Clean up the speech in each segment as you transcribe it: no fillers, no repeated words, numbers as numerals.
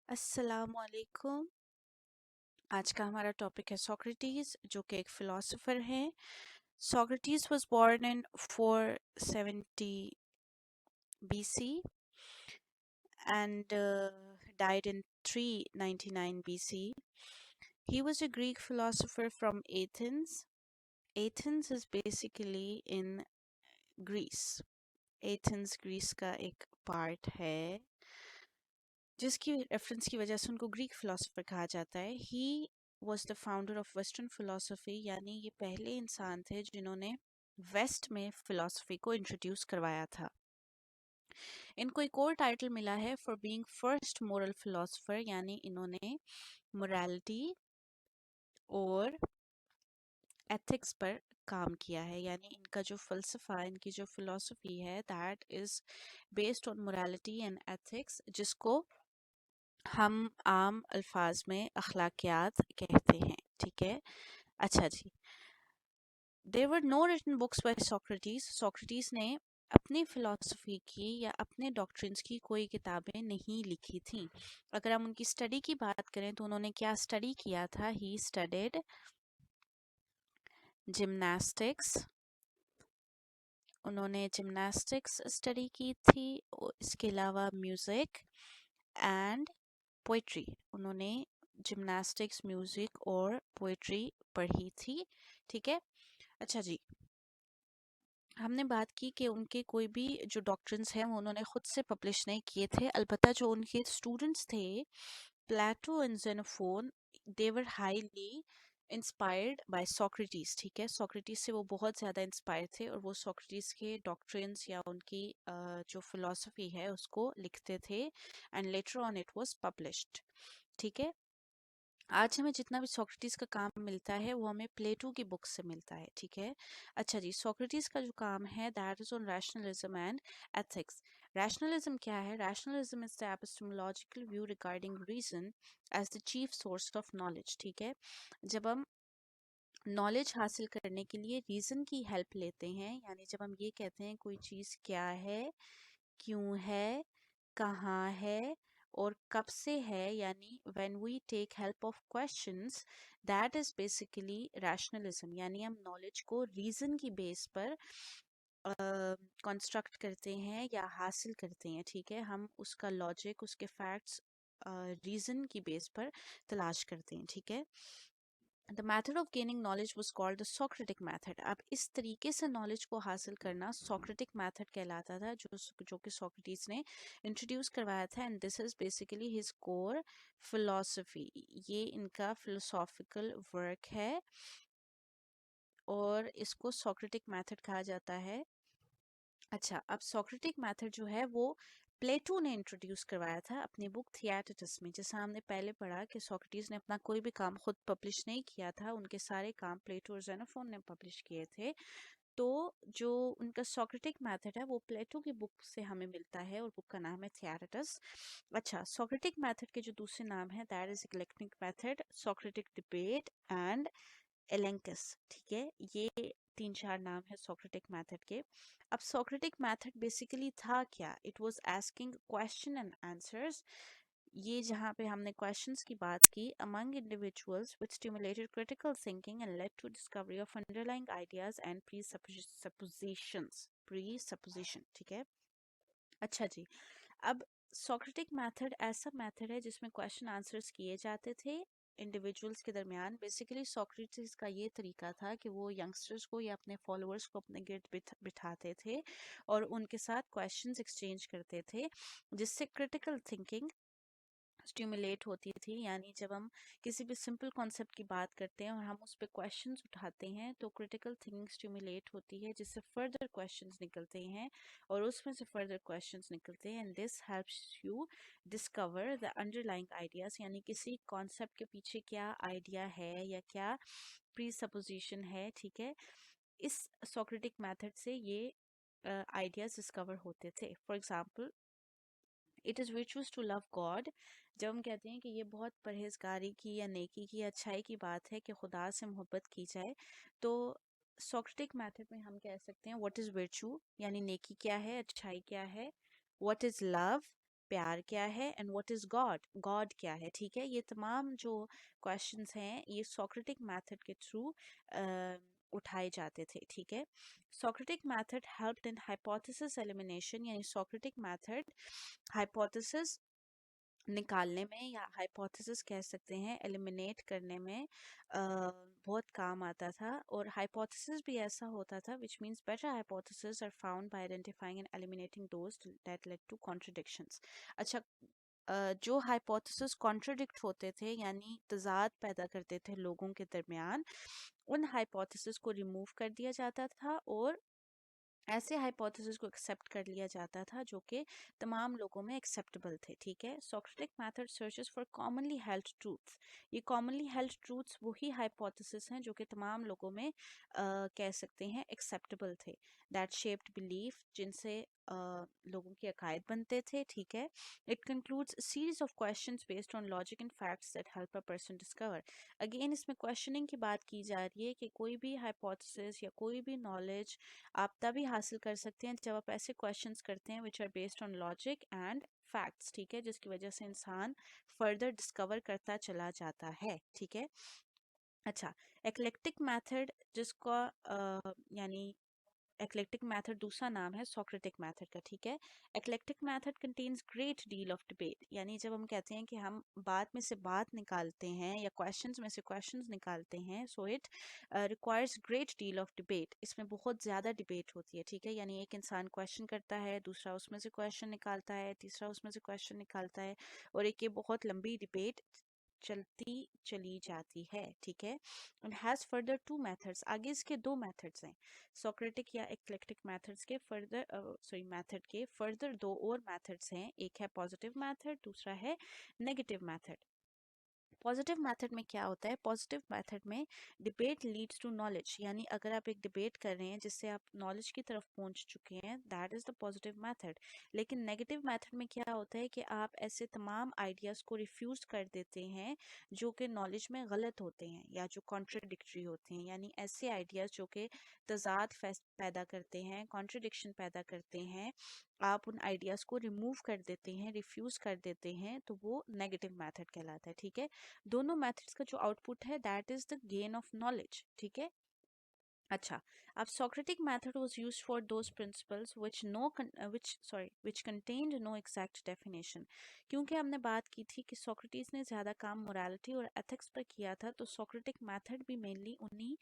अस्सलामुअलैकुम। आज का हमारा टॉपिक है सोक्रेटिस, जो कि एक फिलोसोफर हैं। Socrates was born in 470 BC and died in 399 BC. He was a Greek philosopher from Athens. Athens is basically in Greece. Athens Greece का एक पार्ट है जिसकी रेफरेंस की वजह से उनको ग्रीक फिलोसोफर कहा जाता है। He was the founder of western philosophy, यानी ये पहले इंसान थे जिन्होंने वेस्ट में फिलोसफी को इंट्रोड्यूस करवाया था। इनको एक और टाइटल मिला है for being first moral philosopher, यानी इन्होंने मोरालिटी और एथिक्स पर काम किया है। यानी इनका जो फलसफा, इनकी जो फिलोसफी है, that is based on morality and ethics, जिसको हम आम अल्फाज में अखलाकियात कहते हैं। ठीक है, अच्छा जी। There were no written books by Socrates. Socrates ने अपनी फिलॉसफी की या अपने डॉक्ट्रिन्स की कोई किताबें नहीं लिखी थी। अगर हम उनकी स्टडी की बात करें तो उन्होंने क्या स्टडी किया था? He studied gymnastics. उन्होंने जिम्नास्टिक्स स्टडी की थी, और इसके अलावा म्यूजिक एंड पोइट्री। उन्होंने जिम्नास्टिक्स, म्यूजिक और पोइट्री पढ़ी थी। ठीक है, अच्छा जी। हमने बात की कि उनके कोई भी जो डॉक्ट्रिन्स हैं वो उन्होंने खुद से पब्लिश नहीं किए थे, अलबत्ता जो उनके स्टूडेंट्स थे, Plato and Xenophon, they were highly inspired by Socrates. ठीक है, सोक्रेटिस से वो बहुत ज़्यादा इंस्पायर थे और वो सोक्रेटिस के डॉक्ट्रिन्स या उनकी जो फिलॉसफी है उसको लिखते थे, and later on it was published. ठीक है, आज हमें जितना भी सोक्रेटिस का काम मिलता है वो हमें प्लेटो की बुक से मिलता है। ठीक है, अच्छा जी। सोक्रेटिस का जो काम है that is on rationalism and ethics. Rationalism क्या है? Rationalism is the epistemological view regarding reason as the chief source of knowledge. ठीक है, जब हम नॉलेज हासिल करने के लिए रीजन की हेल्प लेते हैं, यानी जब हम ये कहते हैं कोई चीज़ क्या है, क्यों है, कहाँ है और कब से है, यानी when we take help of questions, that is basically rationalism. यानी हम नॉलेज को रीजन की बेस पर कंस्ट्रक्ट करते हैं या हासिल करते हैं। ठीक है, हम उसका लॉजिक, उसके फैक्ट्स रीजन की बेस पर तलाश करते हैं। ठीक है, the method of gaining knowledge was called the Socratic method. अब इस तरीके से नॉलेज को हासिल करना सोक्रेटिक मैथड कहलाता था, जो कि सोक्रेटिस ने इंट्रोड्यूस करवाया था, and this is basically his core philosophy. ये इनका फिलोसॉफिकल वर्क है और इसको सोक्रेटिक मैथड कहा जाता है। अच्छा, अब सोक्रेटिक मैथड जो है वो प्लेटो ने इंट्रोड्यूस करवाया था अपनी बुक थियाटेटिस में। जैसा हमने पहले पढ़ा कि सोक्रेटिस ने अपना कोई भी काम खुद पब्लिश नहीं किया था, उनके सारे काम प्लेटो और जेनोफोन ने पब्लिश किए थे। तो जो उनका सोक्रेटिक मैथड है वो प्लेटो की बुक से हमें मिलता है और बुक का नाम है थियाटेटिस। अच्छा, सोक्रेटिक मैथड के जो दूसरे नाम है that is eclectic method, Socratic debate and elenchus. ठीक है, ये तीन चार नाम है सोक्रेटिक मेथड के। अब सोक्रेटिक मेथड बेसिकली था क्या? It was asking question and answers. ये जहाँ पे हमने क्वेश्चंस की बात की, among individuals which stimulated critical thinking and led to discovery of underlying ideas and presupposition। ठीक है, अच्छा जी। अब सोक्रेटिक मेथड ऐसा मेथड है जिसमें क्वेश्चन आंसर्स किए जाते थे इंडिविजुअल्स के दरमियान। बेसिकली सोक्रेटिस का ये तरीका था कि वो यंगस्टर्स को या अपने फॉलोअर्स को अपने गिर्द बिठाते थे और उनके साथ क्वेश्चंस एक्सचेंज करते थे, जिससे क्रिटिकल थिंकिंग स्टिमुलेट होती थी। यानी जब हम किसी भी सिंपल कॉन्सेप्ट की बात करते हैं और हम उस पर क्वेश्चंस उठाते हैं तो क्रिटिकल थिंकिंग स्टिमुलेट होती है, जिससे फर्दर क्वेश्चंस निकलते हैं और उसमें से फर्दर क्वेश्चंस निकलते हैं, and this helps you discover the underlying ideas. यानी किसी कॉन्सेप्ट के पीछे क्या आइडिया है या क्या प्री सपोजिशन है। ठीक है, इस सोक्रेटिक मेथड से ये आइडियाज डिस्कवर होते थे। For example, it is virtuous to love God. जब हम कहते हैं कि ये बहुत परहेजगारी की या नेकी की, अच्छाई की बात है कि खुदा से मोहब्बत की जाए, तो सोक्रेटिक मेथड में हम कह सकते हैं व्हाट इज़ virtue, यानी नेकी क्या है, अच्छाई क्या है। व्हाट इज़ लव, प्यार क्या है, and what is God, God क्या है, ठीक है। ये तमाम जो क्वेश्चंस हैं ये सोक्रेटिक मेथड के थ्रू उठाए जाते थे, ठीक है। सोक्रेटिक मेथड हेल्प्ड इन हाइपोथेसिस एलिमिनेशन, यानी सोक्रेटिक मेथड हाइपोथेसिस निकालने में या हाइपोथेसिस कह सकते हैं एलिमिनेट करने में बहुत काम आता था। और हाइपोथेसिस भी ऐसा होता था which means better hypothesis are found by identifying and eliminating those that led to contradictions. अच्छा, जो हाइपोथेसिस कॉन्ट्रडिक्ट होते थे यानी तजाद पैदा करते थे लोगों के दरमियान, उन हाइपोथेसिस को रिमूव कर दिया जाता था और ऐसे हाइपोथेसिस को एक्सेप्ट कर लिया जाता था जो कि तमाम लोगों में एक्सेप्टेबल थे, ठीक है। Socratic method searches for commonly held truths, ये कॉमनली हेल्ड ट्रूथ्स वही हाइपोथेसिस हैं जो कि तमाम लोगों में कह सकते हैं एक्सेप्टेबल थे, दैट शेप्ड बिलीफ, जिनसे लोगों के अकायद बनते थे, ठीक है। It concludes series of questions based on logic and facts that help a person discover. Again इसमें क्वेश्चनिंग की बात की जा रही है कि कोई भी हाइपोथेसिस या कोई भी नॉलेज आप तभी हासिल कर सकते हैं जब आप ऐसे क्वेश्चंस करते हैं which are based on logic and facts, ठीक है, जिसकी वजह से इंसान फर्दर डिस्कवर करता चला जाता है, ठीक है। अच्छा, एक्लेक्टिक मेथड जिसका यानी एक्लेक्टिक मेथड दूसरा नाम है सोक्रेटिक मेथड का, ठीक है। Eclectic method contains great deal of debate, यानी जब हम कहते हैं कि हम बात में से बात निकालते हैं या क्वेश्चंस में से क्वेश्चंस निकालते हैं, so it requires great deal of debate, इसमें बहुत ज़्यादा डिबेट होती है, ठीक है। यानी एक इंसान क्वेश्चन करता है, दूसरा उसमें से क्वेश्चन निकालता है, तीसरा उसमें से क्वेश्चन निकालता है, और एक ये बहुत लंबी डिबेट चलती चली जाती है, ठीक है। And has further two methods, आगे इसके दो मेथड्स हैं सोक्रेटिक या एक्लेक्टिक मेथड्स के फर्दर मेथड के फर्दर दो और मेथड्स हैं, एक है पॉजिटिव मेथड, दूसरा है नेगेटिव मेथड। पॉजिटिव मेथड में क्या होता है, पॉजिटिव मेथड में डिबेट लीड्स टू नॉलेज, यानी अगर आप एक डिबेट कर रहे हैं जिससे आप नॉलेज की तरफ पहुंच चुके हैं, that is the positive method. लेकिन नेगेटिव मेथड में क्या होता है कि आप ऐसे तमाम आइडियाज को रिफ्यूज कर देते हैं जो कि नॉलेज में गलत होते हैं या जो कॉन्ट्रडिक्टरी होते हैं, यानी ऐसे आइडियाज जो कि तजाद पैदा करते हैं, कॉन्ट्रडिक्शन पैदा करते हैं, आप उन आइडियाज को रिमूव कर देते हैं, रिफ्यूज कर देते हैं, तो वो नेगेटिव मेथड कहलाता है, ठीक है। दोनों मेथड्स का जो आउटपुट है that is the gain of knowledge, ठीक है। अच्छा, अब Socratic method was used for those principles which contained no exact definition। क्योंकि हमने बात की थी कि सोक्रेटिस ने ज़्यादा काम मोरालिटी और एथिक्स पर किया था, तो Socratic method भी मेनली उन्हीं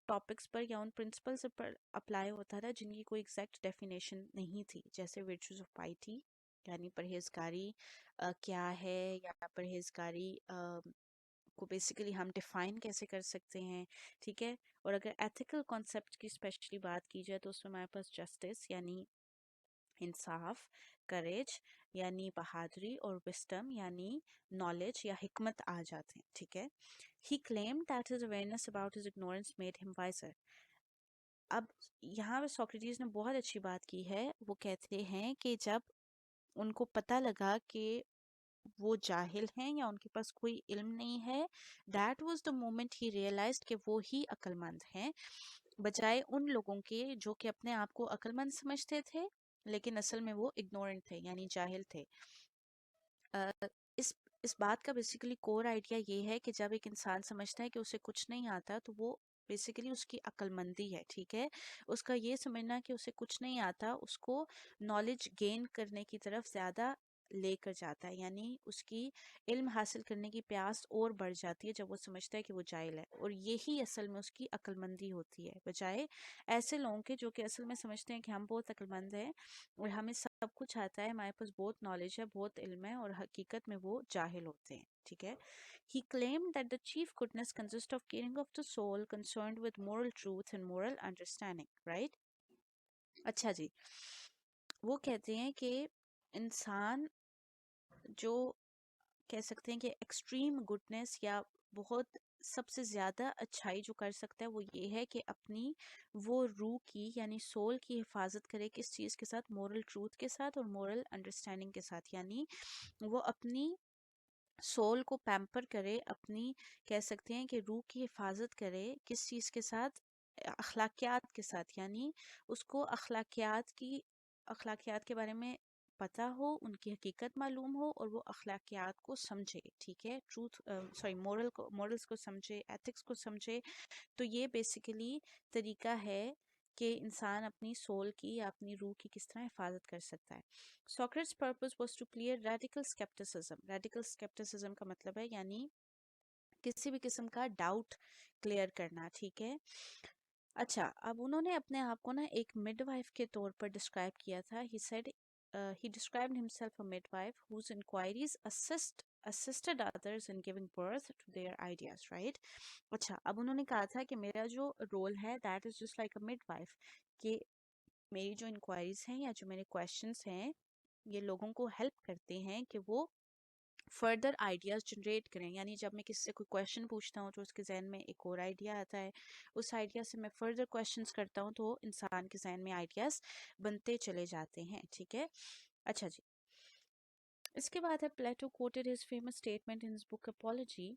टॉपिक्स पर या उन प्रिंसिपल्स पर अप्लाई होता था जिनकी कोई एग्जैक्ट डेफिनेशन नहीं थी, जैसे virtues of piety, यानी परहेजगारी क्या है, या परहेजगारी को बेसिकली हम डिफाइन कैसे कर सकते हैं, ठीक है। और अगर एथिकल कॉन्सेप्ट की स्पेशली बात की जाए तो उसमें हमारे पास जस्टिस यानी इंसाफ, करेज यानी बहादुरी, और विस्डम यानी नॉलेज या हिकमत आ जाते हैं, ठीक है। He claim that his awareness about his ignorance made him wiser. अब यहाँ पे सोक्रेटिस ने बहुत अच्छी बात की है, वो कहते हैं कि जब उनको पता लगा कि वो जाहिल हैं या उनके पास कोई इल्म नहीं है, that was the moment he realised कि वो ही अक्लमंद हैं, बजाय उन लोगों के जो कि अपने आप को अक्लमंद समझते थे लेकिन असल में वो इग्नोरेंट थे यानी जाहिल थे। अ, इस इस बात का बेसिकली कोर आइडिया ये है कि जब एक इंसान समझता है कि उसे कुछ नहीं आता तो वो बेसिकली उसकी अक्लमंदी है, ठीक है। उसका ये समझना कि उसे कुछ नहीं आता उसको नॉलेज गेन करने की तरफ ज़्यादा लेकर जाता है, यानी उसकी इल्म हासिल करने की प्यास और बढ़ जाती है जब वो समझता है कि वो जाहिल है, और यही असल में उसकी अक्लमंदी होती है, बजाय ऐसे लोगों के जो कि असल में समझते हैं कि हम बहुत अक्लमंद हैं और हमें सब कुछ आता है, हमारे पास बहुत नॉलेज है, बहुत इल्म है, और हकीकत में वो जाहिल होते हैं, ठीक है। He claimed that the chief goodness consists of caring of the soul concerned with moral truth and moral understanding, right? अच्छा जी, वो कहते हैं कि इंसान जो कह सकते हैं कि एक्सट्रीम गुडनेस या बहुत सबसे ज़्यादा अच्छाई जो कर सकता है वो ये है कि अपनी वो रूह की यानी सोल की हिफाजत करे, किस चीज़ के साथ, मोरल ट्रूथ के साथ और मोरल अंडरस्टैंडिंग के साथ, यानी वो अपनी सोल को पैम्पर करे, अपनी कह सकते हैं कि रूह की हिफाजत करे, किस चीज़ के साथ, अखलाकियात के साथ, यानी उसको अखलाकियात के बारे में पता हो, उनकी हकीकत मालूम हो और वो अखलाकियात को समझे, ठीक है, मॉरल्स को समझे, एथिक्स को समझे। तो ये बेसिकली तरीका है कि इंसान अपनी सोल की या अपनी रूह की किस तरह हिफाजत कर सकता है। Socrates purpose was to clear radical scepticism. Radical scepticism का मतलब है यानी किसी भी किस्म का डाउट क्लियर करना, ठीक है। अच्छा, अब उन्होंने अपने आप को ना एक मिडवाइफ के तौर पर डिस्क्राइब किया था। ही described himself a midwife whose inquiries assisted others in giving birth to their ideas, right? अच्छा, अब उन्होंने कहा था कि मेरा जो रोल है that is just like a midwife, कि मेरी जो इंक्वायरीज हैं या जो मेरे क्वेश्चंस हैं ये लोगों को हेल्प करते हैं कि वो फर्दर आइडियाज जनरेट करें। यानी जब मैं किसी से कोई क्वेश्चन पूछता हूँ तो उसके जहन में एक और आइडिया आता है, उस आइडिया से मैं फर्दर क्वेश्चंस करता हूँ तो इंसान के जहन में आइडियाज बनते चले जाते हैं, ठीक है। अच्छा जी, इसके बाद है Plato quoted his famous statement in his book Apology.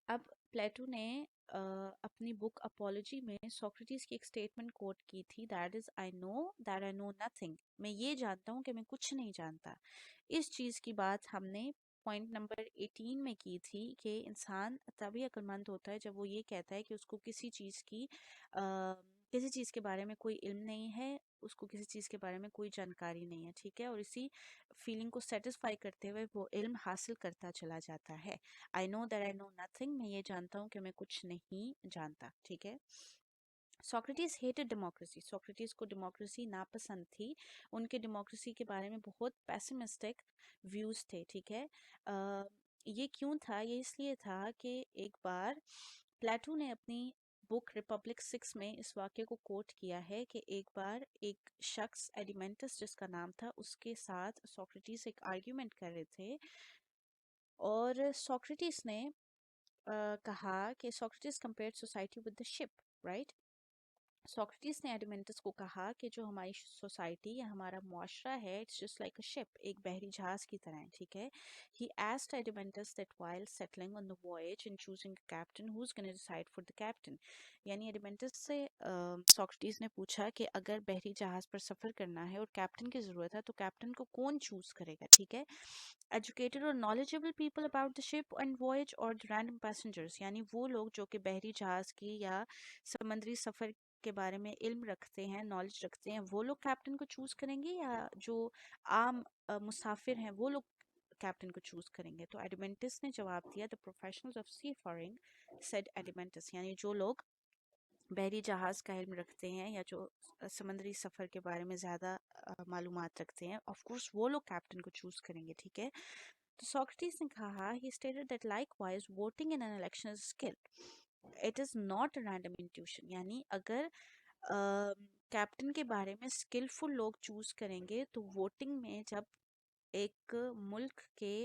अब प्लेटो ने अपनी बुक अपोलॉजी में सोक्रेटिस की एक स्टेटमेंट कोट की थी, दैट आई नो नथिंग। मैं ये जानता हूँ कि मैं कुछ नहीं जानता। इस चीज़ की बात हमने पॉइंट नंबर 18 में की थी कि इंसान तभी अक्लमंद होता है जब वो ये कहता है कि उसको किसी चीज़ के बारे में कोई इल्म नहीं है, उसको किसी चीज़ के बारे में कोई जानकारी नहीं है, ठीक है, और इसी फीलिंग को सेटिस्फाई करते हुए वो इल्म हासिल करता चला जाता है। I know that I know nothing, मैं ये जानता हूँ कि मैं कुछ नहीं जानता, ठीक है। Socrates hated democracy. सोक्रेटिस को डेमोक्रेसी नापसंद थी। उनके डेमोक्रेसी के बारे में बहुत पैसिमिस्टिक व्यूज थे, ठीक है। ये क्यों था? ये इसलिए था कि एक बार प्लेटो ने अपनी बुक रिपब्लिक 6 में इस वाक्य को कोट किया है कि एक बार एक शख्स एडिमेंटस जिसका नाम था उसके साथ सोक्रेटिस एक आर्ग्यूमेंट कर रहे थे और सोक्रेटिस ने कहा कि Socrates compared society with the ship, right. Socrates ने एडिमेंटस को कहा कि जो हमारी सोसाइटी या हमारा मुआशरा है it's just like a ship, एक बहरी जहाज की तरह है, ठीक है। He asked Adeimantus that while settling on the voyage and choosing a captain who is gonna decide for the captain. यानी एडिमेंटस से सोक्रेटिस ने पूछा कि अगर बहरी जहाज पर सफर करना है और कैप्टन की जरूरत है तो कैप्टन को कौन चूज करेगा, ठीक है। एजुकेटेड और knowledgeable people about the ship and voyage और द रैंडम पैसेंजर्स, यानी वो लोग जो कि बहरी जहाज की या समुद्री सफर के बारे में इल्म रखते हैं, नॉलेज रखते हैं, वो लोग कैप्टन को चूज करेंगे या जो आम मुसाफिर हैं वो लोग कैप्टन को चूज करेंगे। तो एडिमेंटिस ने जवाब दिया, the professionals of seafaring said Adeimantus, यानी जो लोग बहरी जहाज का इल्म रखते हैं या जो समुद्री सफर के बारे में ज्यादा मालूमात रखते हैं, ऑफ कोर्स वो लोग कैप्टन को चूज करेंगे, ठीक है। तो सोक्रेटिस ने कहा, he stated that likewise voting in an election is a skill, it is not a random intuition। यानी अगर कैप्टन के बारे में स्किलफुल लोग चूज करेंगे तो वोटिंग में जब एक मुल्क के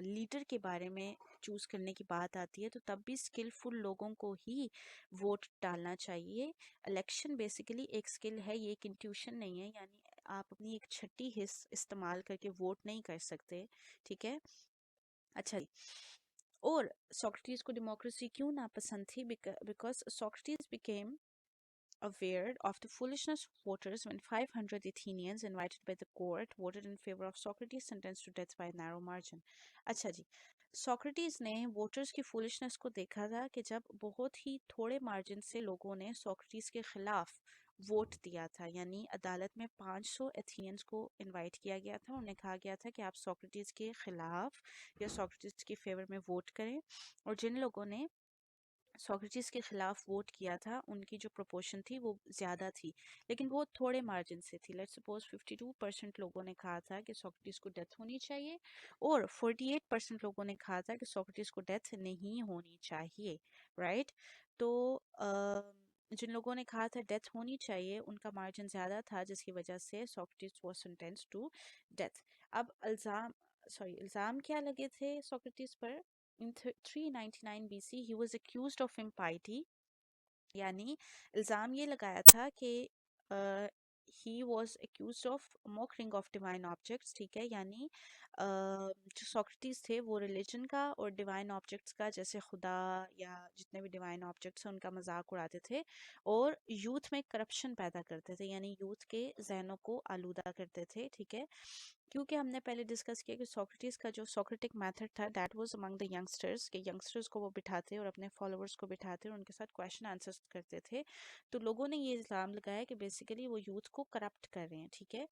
लीडर के बारे में चूज करने की बात आती है तो तब भी स्किलफुल लोगों को ही वोट डालना चाहिए। इलेक्शन बेसिकली एक स्किल है, ये एक इंट्यूशन नहीं है, यानी आप अपनी एक छठी हिस्स इस्तेमाल करके वोट नहीं कर सकते, ठीक है। अच्छा जी, और सोक्रेटिस को डेमोक्रेसी क्यों नापसंद थी? Because Socrates became aware of the foolishness of voters when 500 Athenians invited by the court voted in favor of Socrates sentenced to death by a narrow margin। अच्छा जी, सोक्रेटिस ने वोटर्स की foolishness को देखा था कि जब बहुत ही थोड़े मार्जिन से लोगों ने सोक्रेटिस के खिलाफ वोट दिया था, यानी अदालत में 500 एथेनियंस को इनवाइट किया गया था, उन्हें कहा गया था कि आप सोक्रेटिस के खिलाफ या सोक्रेटिस के फेवर में वोट करें, और जिन लोगों ने सोक्रेटिस के खिलाफ वोट किया था उनकी जो प्रोपोर्शन थी वो ज़्यादा थी, लेकिन बहुत थोड़े मार्जिन से थी। लेट्स सपोज 52% लोगों ने कहा था कि सोक्रेटिस को डेथ होनी चाहिए और 48% लोगों ने कहा था कि सोक्रेटिस को डेथ नहीं होनी चाहिए, राइट। तो जिन लोगों ने कहा था डेथ होनी चाहिए उनका मार्जिन ज़्यादा था, जिसकी वजह से Socrates was sentenced to death. अब इल्ज़ाम क्या लगे थे सोक्रेटिस पर? In 399 BC he was accused of impiety, यानी इल्ज़ाम ये लगाया था कि he was accuse of mockering of divine objects, ठीक है, यानी जो सोक्रेटिस थे वो रिलीजन का और डिवाइन ऑब्जेक्ट्स का, जैसे खुदा या जितने भी डिवाइन ऑब्जेक्ट्स हैं उनका मजाक उड़ाते थे और यूथ में करप्शन पैदा करते थे, यानी यूथ के जहनों को आलूदा करते थे, ठीक है। क्योंकि हमने पहले डिस्कस किया कि सोक्रेटिस का जो सोक्रेटिक मेथड था that was among the youngsters, के यंगस्टर्स को वो बिठाते और अपने फॉलोअर्स को बिठाते और उनके साथ क्वेश्चन आंसर्स करते थे। तो लोगों ने ये इल्ज़ाम लगाया कि बेसिकली वो यूथ को करप्ट कर रहे हैं, ठीक है।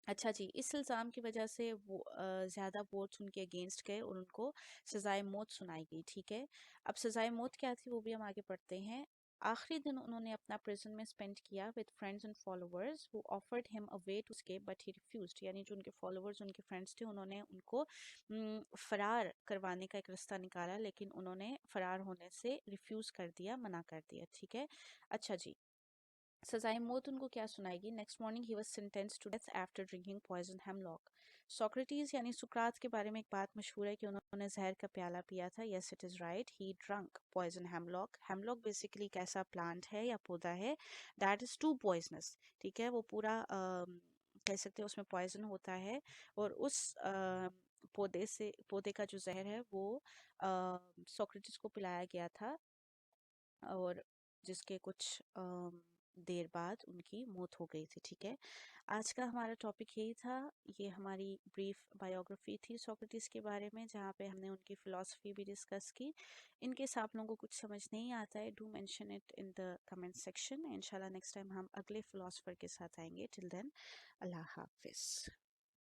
अच्छा जी, इस इल्ज़ाम की वजह से वो ज़्यादा वोट्स उनके अगेंस्ट गए और उनको सजाए मौत सुनाई गई, ठीक है। अब सजाए मौत क्या थी वो भी हम आगे पढ़ते हैं। आखिरी दिन उन्होंने अपना प्रिजन में स्पेंड किया with friends and followers who offered him a way to escape but he refused, यानी जो उनके फॉलोअर्स उनके फ्रेंड्स थे उन्होंने उनको फरार करवाने का एक रास्ता निकाला, लेकिन उन्होंने फरार होने से रिफ्यूज कर दिया, मना कर दिया, ठीक है। अच्छा जी, सजाए मौत उनको क्या सुनाएगी। Next morning he was sentenced to death after drinking poison hemlock. Socrates यानी सुकरात के बारे में एक बात मशहूर है कि उन्होंने जहर का प्याला पिया था। Yes it is right, he drunk poison hemlock. Hemlock basically एक ऐसा प्लांट है या पौधा है दैट इज टू पॉइजनस, ठीक है। वो पूरा कह सकते हैं उसमें पॉइजन होता है और उस पौधे का जो जहर है वो सोक्रेटिस को पिलाया गया था और जिसके कुछ देर बाद उनकी मौत हो गई थी, ठीक है। आज का हमारा टॉपिक यही था। ये हमारी ब्रीफ बायोग्राफी थी सोक्रेटिस के बारे में, जहाँ पे हमने उनकी फिलॉसफी भी डिस्कस की। इन केस आप लोगों को कुछ समझ नहीं आता है, do mention it in the comment section. इंशाल्लाह नेक्स्ट टाइम हम अगले फिलोसफर के साथ आएंगे। टिल देन, अल्लाह हाफिज।